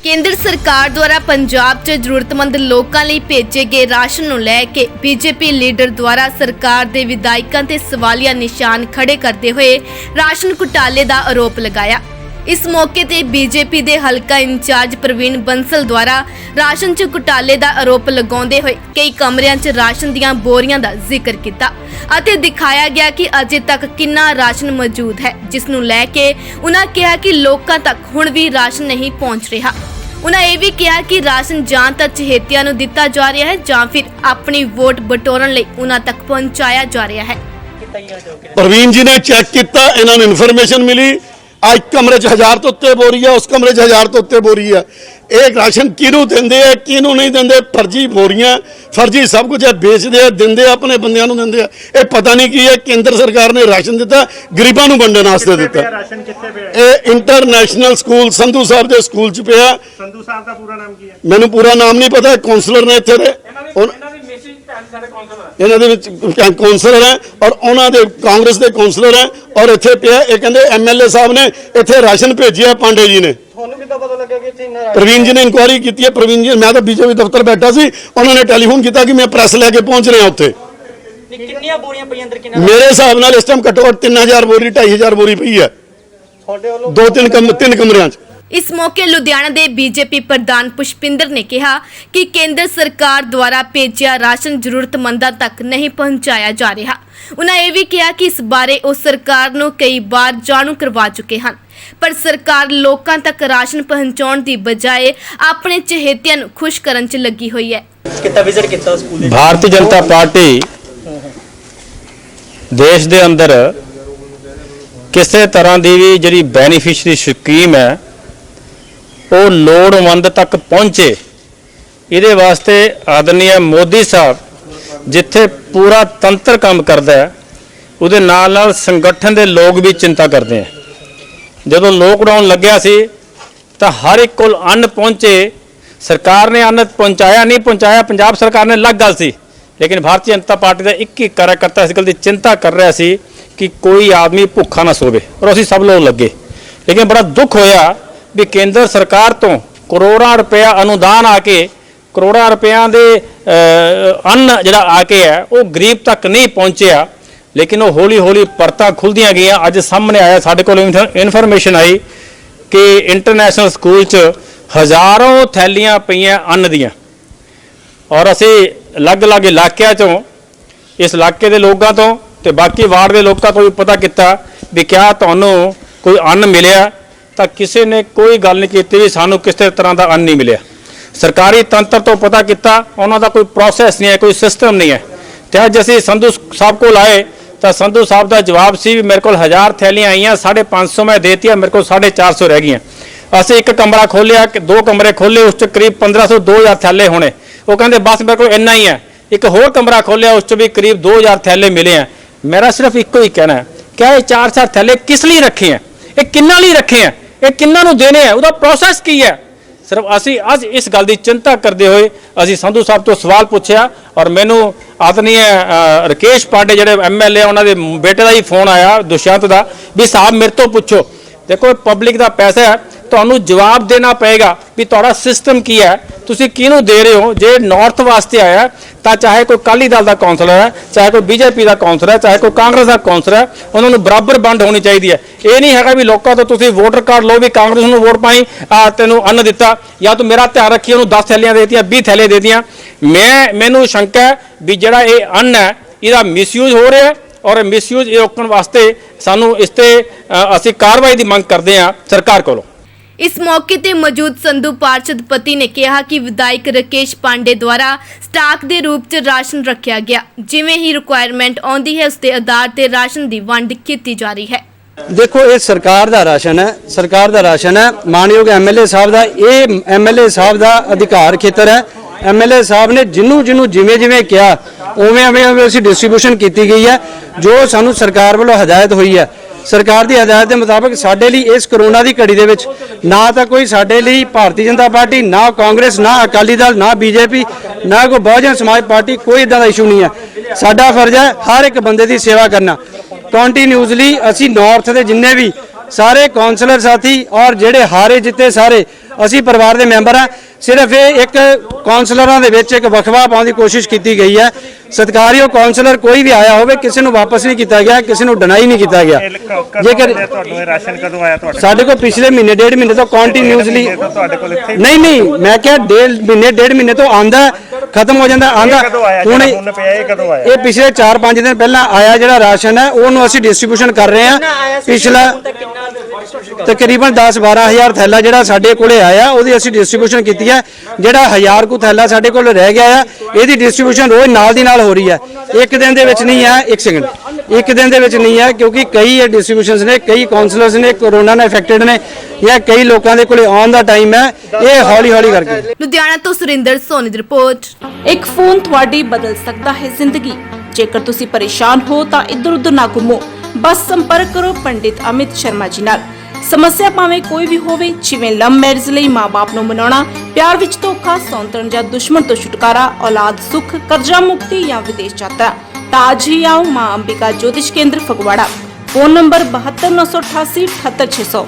केंद्र सरकार द्वारा पंजाब च जरूरतमंद लोकां लई भेजे गए राशन नूं लै के बीजेपी लीडर द्वारा सरकार दे विधायकां ते सवालिया निशान खड़े करते हुए राशन घोटाले दा आरोप लगाया। इस मौके ते बीजेपी दे हलका इंचार्ज प्रवीण बंसल द्वारा राशन च घोटाले दा आरोप लगाउंदे होए कई कमरिਆਂ च राशन दीआं बोरियां दा जिक्र कीता ਅਤੇ दिखाया गया कि अजे तक किन्ना राशन मौजूद है, जिस नूं लै के उन्हां कहा कि लोकां तक हुण भी राशन नहीं पहुंच रहा। उन्हां ਇਹ भी कहा कि राशन जां तां चहेतिਆਂ ਨੂੰ ਦਿੱਤਾ ਜਾ ਰਿਹਾ ਹੈ ਜਾਂ ਫਿਰ ਆਪਣੀ ਵੋਟ ਬਟੋਰਨ ਲਈ उन्हां तक पहुंचाया जा रहा है। प्रवीण जी ने चेक किया, इन्होंने इन्फॉर्मेशन मिली आज कमरे 1000 तो उत्ते बोरी है, उस कमरे 1000 तो उत्ते बोरी है। एक राशन किनू देंदे है किनू नहीं देंदे, फर्जी बोरियां फर्जी सब कुछ है, बेचते हैं देंदे अपने बंदियां नूं देंदे। ये पता नहीं की है, केंद्र सरकार ने राशन दिता गरीबां नूं वंडण वास्ते दिता। ये इंटरनेशनल स्कूल संधू साहब के स्कूल च पिया। संधू साहब का पूरा नाम की है? मैनू पूरा नाम नहीं पता, काउंसलर ने इत्थे दे इन्हां दे विच काउंसलर है और उन्होंने कांग्रेस के काउंसलर है और इत्थे पिया। ये कहंदे MLA साहब ने इत्थे राशन भेजिया पांडे जी ने। प्रवीण जी ने इंक्वायरी की है। प्रवीण जी मैं तो बीजेपी दफ्तर बैठा सी, उन्होंने टेलीफोन किया कि मैं प्रेस लैके पहुंच रहा उत्थे। मेरे हिसाब नाल इस टाइम घट्टो घट्ट 3000 बोरी 2500 बोरी पई है तीन कमरिਆਂ 'ਚ। इस मौके लुधियाना के बीजेपी प्रधान पुष्पिंदर ने कहा कि केंद्र सरकार द्वारा भेजिया राशन जरूरतमंदों तक नहीं पहुंचाया जा रहा। उन्होंने यह भी कहा कि इस बारे वो सरकार को कई बार जाणू करवा चुके हैं, पर सरकार लोगों तक राशन पहुंचाने की बजाय अपने चहेतियां नूं खुश करन च लगी हुई है। भारतीय जनता पार्टी देश के अंदर किसी तरह की भी जी बेनीफिशरी स्कीम है वो लोड़वंद तक पहुँचे, ये वास्ते आदरणीय मोदी साहब जिथे पूरा तंत्र काम करता है उहदे नाल नाल संगठन के लोग भी चिंता करते हैं। जदों लॉकडाउन लग्या सी तो हर एक कोल अन्न पहुँचे, सरकार ने अन्न पहुँचाया नहीं पहुँचाया पंजाब सरकार ने अलग गल सी, लेकिन भारतीय जनता पार्टी का एक ही कार्यकर्ता इस गल की चिंता कर रहा सी कि कोई आदमी भुखा ना सोवे और असीं सब लोग लगे। लेकिन बड़ा दुख होया भी केंद्र सरकार तो करोड़ों रुपया अनुदान आके करोड़ों रुपया दे अन्न जिहड़ा आके है वो गरीब तक नहीं पहुँचया, लेकिन वो हौली हौली परतां खुलदियां गईयां। अज सामने आया साडे कोल इन्फॉर्मेशन आई कि इंटरनेशनल स्कूल च हज़ारों थैलियां पईयां अन्न दियां और असी अलग अलग इलाकों चों इस इलाके के लोगों तो ते बाकी वार्ड के लोगों को भी पता किया भी क्या तुहानूं कोई अन्न मिलिया, तो किसी ने कोई गल नहीं की भी सानू किसी तरह का अन्न नहीं मिले। सरकारी तंत्र तो पता किया, उन्होंने कोई प्रोसैस नहीं है, कोई सिस्टम नहीं है। तो अज असीं संधू साहब को आए तो संधू साहब का जवाब सी भी मेरे को 1000 थैलियां आईयां 550 मैं देती, मेरे को 450 रह गई। असीं एक कमरा खोलिया, 2 कमरे खोले, उस करीब 1500 2000 थैले होने। वो कहते बस मेरे को इन्ना ही है। एक होर कमरा खोलिया, उस भी करीब 2000 थैले मिले हैं। मेरा सिर्फ एक ही कहना है, क्या ये 4 थैले किस लिए रखे हैं, ये किन्ना लिए रखे हैं, ये किन्ना नूं देने हैं, उसका प्रोसैस की है। सिर्फ असी अज इस गल की चिंता करते हुए असी संधू साहब तो सवाल पूछा और मैनू आदरणीय राकेश पांडे जिहड़े MLA उन्होंने बेटे का ही फोन आया दुष्यंत का भी साहब मेरे तो पूछो, देखो पब्लिक का पैसा है, तो जवाब देना पेगा भी तुहाडा सिस्टम की है, तुसीं किहनूं दे रहे हो। जे नॉर्थ वास्ते आया तो चाहे कोई अकाली दल का कौंसलर है, चाहे कोई BJP का कौंसलर है, चाहे कोई कांग्रेस का कौंसलर है, उन्होंने बराबर वंड होनी चाहिए है। ये नहीं है भी लोगों तो तुसीं वोटर कार्ड लो भी कांग्रेस नूं वोट पाई तेनों अन्न दिता या तू मेरा ध्यान रखी उन्होंने 10 थैलियां दे दियां 20 थैले दे दियां। मैनूं शंका है भी जिहड़ा ये अन्न है इसका मिसयूज हो रहा है और मिसयूज रोकने वास्ते सानूं इस ते असीं कार्रवाई की मंग करते हैं सरकार कोलों। इस मौके ते मौजूद संधू पार्षद पति ने कहा कि विधायक राकेश पांडे द्वारा स्टाक के रूप च राशन रखा गया, जिवें ही रिक्वायरमेंट आउंदी है उसके आधार ते राशन की वंड की जा रही है। देखो ये सरकार का राशन है, सरकार का राशन है। मानयोग MLA साहब का ये MLA साहब का अधिकार खेतर है। MLA साहब ने जिन्हों जिमें जिमें कहा उवें उवें उसी डिस्ट्रीब्यूशन की गई है जो सानू सरकार वालों हदायत हुई है। सरकार की हदायत के मुताबिक साडे लई इस करोना की घड़ी दे विच ना तो कोई साडे लई भारतीय जनता पार्टी, ना कांग्रेस, ना अकाली दल, ना BJP, ना कोई बहुजन समाज पार्टी, कोई इदां दा इशू नहीं है। साडा फर्ज है हर एक बंदे की सेवा करना। कंटीन्यूसली असी नॉर्थ के जिन्ने भी सारे कौंसलर साथी और जेडे हारे जिते सारे ਅਸੀਂ ਪਰਿਵਾਰ ਦੇ ਮੈਂਬਰ ਆ। ਸਿਰਫ ਇਹ ਇੱਕ ਕਾਉਂਸਲਰਾਂ ਦੇ ਵਿੱਚ ਇੱਕ ਵਖਵਾ ਪਾਉਣ ਦੀ ਕੋਸ਼ਿਸ਼ ਕੀਤੀ ਗਈ ਹੈ। ਸਤਿਕਾਰਯੋਗ ਕਾਉਂਸਲਰ ਕੋਈ ਵੀ ਆਇਆ ਹੋਵੇ, ਕਿਸੇ ਨੂੰ ਵਾਪਸ ਨਹੀਂ ਕੀਤਾ ਗਿਆ, ਕਿਸੇ ਨੂੰ ਡਿਨਾਈ ਨਹੀਂ ਕੀਤਾ ਗਿਆ। ਜੇਕਰ ਤੁਹਾਨੂੰ ਇਹ ਰਾਸ਼ਨ ਕਦੋਂ ਆਇਆ ਤੁਹਾਡੇ ਸਾਡੇ ਕੋਲ ਪਿਛਲੇ ਮਹੀਨੇ 1.5 ਮਹੀਨੇ ਤੋਂ ਕੰਟੀਨਿਊਸਲੀ ਤੁਹਾਡੇ ਕੋਲ ਇੱਥੇ ਨਹੀਂ ਮੈਂ ਕਿਹਾ 1.5 ਮਹੀਨੇ ਤੋਂ ਆਂਦਾ, ਖਤਮ ਹੋ ਜਾਂਦਾ, ਆਂਦਾ। ਕਦੋਂ ਆਇਆ ਹੁਣ ਹੁਣ ਪਿਆ ਇਹ ਕਦੋਂ ਆਇਆ? ਇਹ ਪਿਛਲੇ 4-5 ਦਿਨ ਪਹਿਲਾਂ ਆਇਆ ਜਿਹੜਾ ਰਾਸ਼ਨ ਹੈ, ਉਹਨੂੰ ਅਸੀਂ ਡਿਸਟ੍ਰੀਬਿਊਸ਼ਨ ਕਰ ਰਹੇ ਹਾਂ। ਪਿਛਲਾ ਤਕਰੀਬਨ 10-12 ਹਜ਼ਾਰ ਥੈਲਾ ਜਿਹੜਾ ਸਾਡੇ ਕੋਲੇ ਆਇਆ, ਉਹਦੀ ਅਸੀਂ ਡਿਸਟ੍ਰੀਬਿਊਸ਼ਨ ਕੀਤੀ ਹੈ। ਜਿਹੜਾ 1000 ਕੁ ਥੈਲਾ ਸਾਡੇ ਕੋਲ ਰਹਿ ਗਿਆ ਆ, ਇਹਦੀ ਡਿਸਟ੍ਰੀਬਿਊਸ਼ਨ ਰੋਜ਼ ਨਾਲ ਦੀ ਨਾਲ ਹੋ ਰਹੀ ਹੈ। ਇੱਕ ਦਿਨ ਦੇ ਵਿੱਚ ਨਹੀਂ ਹੈ, ਇੱਕ ਸੈਕਿੰਡ, ਇੱਕ ਦਿਨ ਦੇ ਵਿੱਚ ਨਹੀਂ ਹੈ, ਕਿਉਂਕਿ ਕਈ ਡਿਸਟ੍ਰੀਬਿਊਸ਼ਨਸ ਨੇ, ਕਈ ਕਾਉਂਸਲਰਸ ਨੇ ਕੋਰੋਨਾ ਨਾਲ ਅਫੈਕਟਡ ਨੇ, ਜਾਂ ਕਈ ਲੋਕਾਂ ਦੇ ਕੋਲੇ ਆਉਣ ਦਾ ਟਾਈਮ ਹੈ। ਇਹ ਹੌਲੀ ਹੌਲੀ ਕਰਕੇ। ਲੁਧਿਆਣਾ ਤੋਂ ਸੁਰਿੰਦਰ ਸੋਨੀ ਦੀ ਰਿਪੋਰਟ। ਇੱਕ ਫੋਨ ਤੁਹਾਡੀ ਬਦਲ ਸਕਦਾ ਹੈ ਜ਼ਿੰਦਗੀ। ਜੇਕਰ ਤੁਸੀਂ ਪਰੇਸ਼ਾਨ ਹੋ ਤਾਂ ਇੱਧਰ ਉੱਧਰ ਨਾ ਘੁੰਮੋ, ਬਸ ਸੰਪਰਕ ਕਰੋ ਪੰਡਿਤ ਅਮਿਤ ਸ਼ਰਮਾ ਜੀ ਨਾਲ। ਸਮੱਸਿਆ ਭਾਵੇਂ ਕੋਈ ਵੀ ਹੋਵੇ, ਜਿਵੇਂ ਲਵ ਮੈਰਿਜ ਲਈ ਮਾਂ-ਬਾਪ ਨੂੰ ਮਨਾਉਣਾ, ਪਿਆਰ ਵਿੱਚ ਧੋਖਾ, ਸੌਂਤਣ ਜਾਂ ਦੁਸ਼ਮਣ ਤੋਂ ਛੁਟਕਾਰਾ, ਔਲਾਦ ਸੁੱਖ, ਕਰਜ਼ਾ ਮੁਕਤੀ ਜਾਂ ਵਿਦੇਸ਼ ਯਾਤਰਾ, ਤਾਂ ਅੱਜ ਹੀ ਆਓ ਮਾਂ ਅੰਬਿਕਾ ਜੋਤਿਸ਼ ਕੇਂਦਰ ਫਗਵਾੜਾ। Phone number 7298878600।